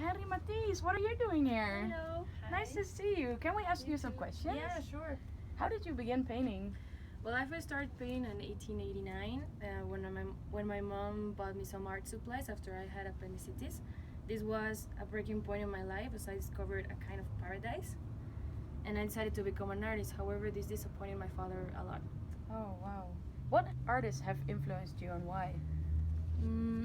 Henry Matisse, what are you doing here? Hello. Hi. Nice to see you. Can we ask you some questions? Yeah, sure. How did you begin painting? Well, I first started painting in 1889 when my mom bought me some art supplies after I had appendicitis. This was a breaking point in my life as I discovered a kind of paradise, and I decided to become an artist. However, this disappointed my father a lot. Oh, wow. What artists have influenced you and why?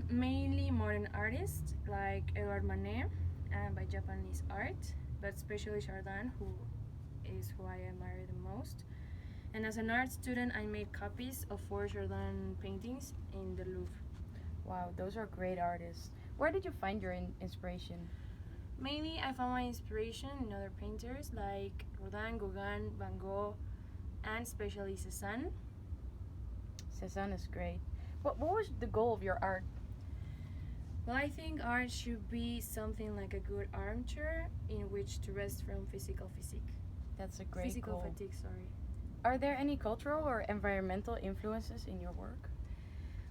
Mainly modern artists like Edouard Manet and by Japanese art, but especially Chardin, who is who I admire the most. And as an art student, I made copies of 4 Chardin paintings in the Louvre. Wow, those are great artists. Where did you find your inspiration? Mainly, I found my inspiration in other painters like Rodin, Gauguin, Van Gogh, and especially Cézanne. Cézanne is great. What was the goal of your art? Well, I think art should be something like a good armchair in which to rest from physical fatigue. That's a great Physical goal. fatigue, sorry. Are there any cultural or environmental influences in your work?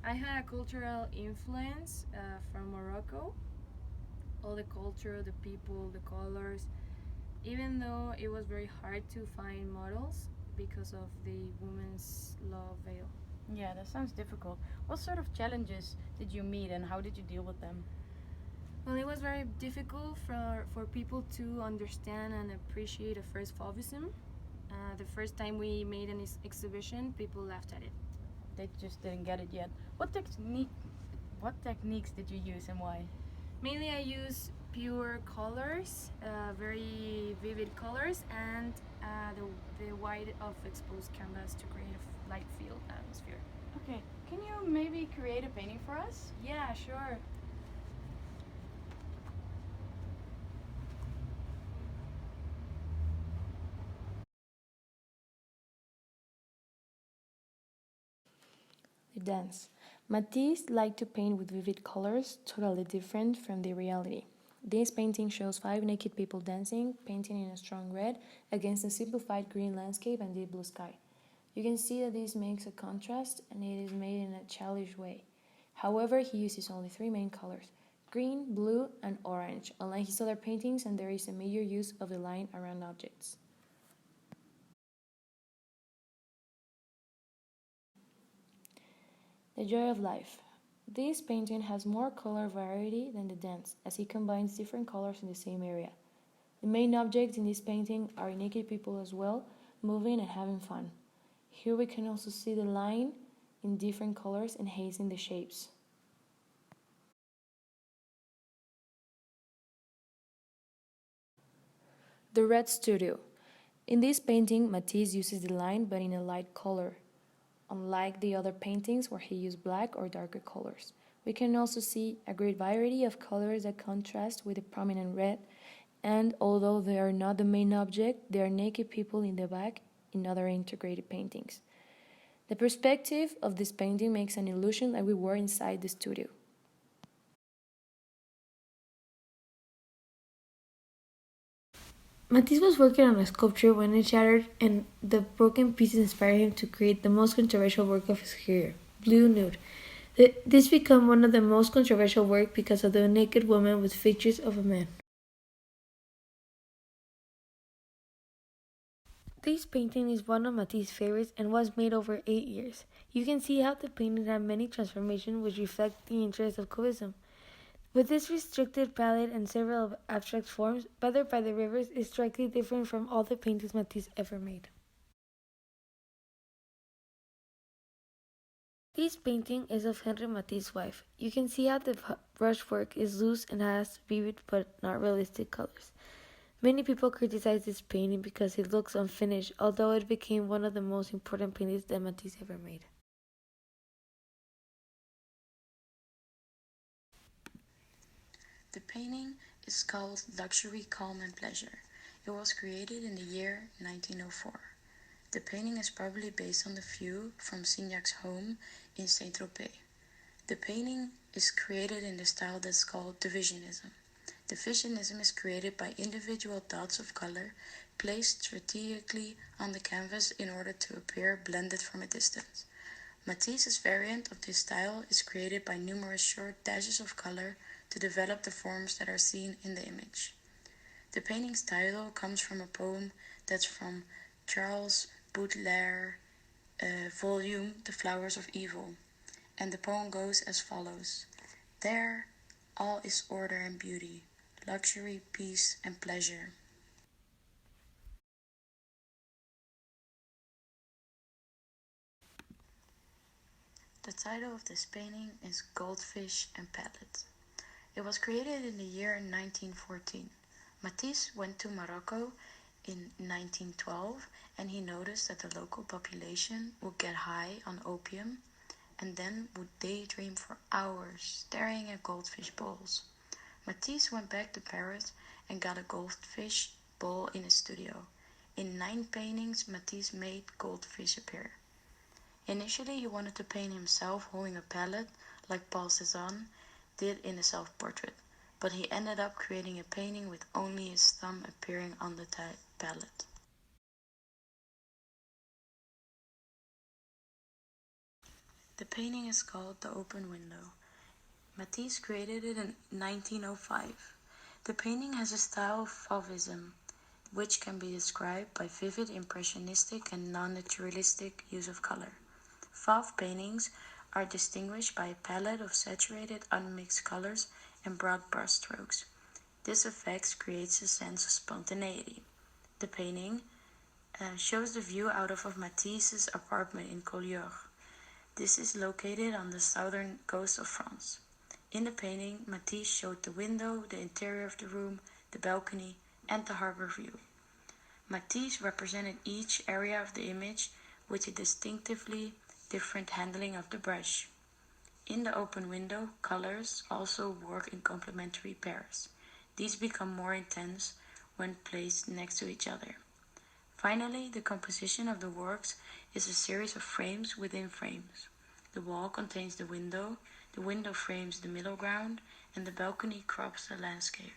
I had a cultural influence from Morocco. All the culture, the people, the colors. Even though it was very hard to find models because of the women's law veil. Yeah, that sounds difficult. What sort of challenges did you meet and how did you deal with them? Well, it was very difficult for people to understand and appreciate a first fauvism. The first time we made an exhibition, people laughed at it. They just didn't get it yet. What techniques did you use and why? Mainly I use pure colors, very vivid colors, and the white of exposed canvas to create a light field atmosphere. Okay, can you maybe create a painting for us? Yeah, sure. The dance. Matisse liked to paint with vivid colors, totally different from the reality. This painting shows 5 naked people dancing, painting in a strong red, against a simplified green landscape and deep blue sky. You can see that this makes a contrast and it is made in a childish way. However, he uses only 3 main colors: green, blue, and orange, unlike his other paintings, and there is a major use of the line around objects. The Joy of Life. This painting has more color variety than the dance, as he combines different colors in the same area. The main objects in this painting are naked people as well, moving and having fun. Here we can also see the line in different colors enhancing the shapes. The Red Studio. In this painting, Matisse uses the line but in a light color, unlike the other paintings where he used black or darker colors. We can also see a great variety of colors that contrast with the prominent red, and although they are not the main object, they are naked people in the back in other integrated paintings. The perspective of this painting makes an illusion that we were inside the studio. Matisse was working on a sculpture when it shattered, and the broken pieces inspired him to create the most controversial work of his career, Blue Nude. This became one of the most controversial work because of the naked woman with features of a man. This painting is one of Matisse's favorites and was made over 8 years. You can see how the painting had many transformations which reflect the interest of Cubism. With this restricted palette and several abstract forms, Better by the Rivers is strikingly different from all the paintings Matisse ever made. This painting is of Henri Matisse's wife. You can see how the brushwork is loose and has vivid but not realistic colors. Many people criticize this painting because it looks unfinished, although it became one of the most important paintings that Matisse ever made. The painting is called Luxury, Calm and Pleasure. It was created in the year 1904. The painting is probably based on the view from Signac's home in Saint-Tropez. The painting is created in the style that's called Divisionism. Divisionism is created by individual dots of color placed strategically on the canvas in order to appear blended from a distance. Matisse's variant of this style is created by numerous short dashes of color to develop the forms that are seen in the image. The painting's title comes from a poem that's from Charles Baudelaire, volume The Flowers of Evil, and the poem goes as follows. There, all is order and beauty, luxury, peace, and pleasure. The title of this painting is Goldfish and Palette. It was created in the year 1914. Matisse went to Morocco in 1912 and he noticed that the local population would get high on opium and then would daydream for hours staring at goldfish bowls. Matisse went back to Paris and got a goldfish bowl in his studio. In 9 paintings, Matisse made goldfish appear. Initially, he wanted to paint himself holding a palette like Paul Cézanne did in a self-portrait, but he ended up creating a painting with only his thumb appearing on the palette. The painting is called The Open Window. Matisse created it in 1905. The painting has a style of Fauvism, which can be described by vivid impressionistic and non-naturalistic use of color. Fauve paintings are distinguished by a palette of saturated unmixed colors and broad brushstrokes. This effect creates a sense of spontaneity. The painting shows the view out of Matisse's apartment in Collioure. This is located on the southern coast of France. In the painting, Matisse showed the window, the interior of the room, the balcony, and the harbor view. Matisse represented each area of the image with a distinctively different handling of the brush. In the open window, colors also work in complementary pairs. These become more intense when placed next to each other. Finally, the composition of the works is a series of frames within frames. The wall contains the window frames the middle ground, and the balcony crops the landscape.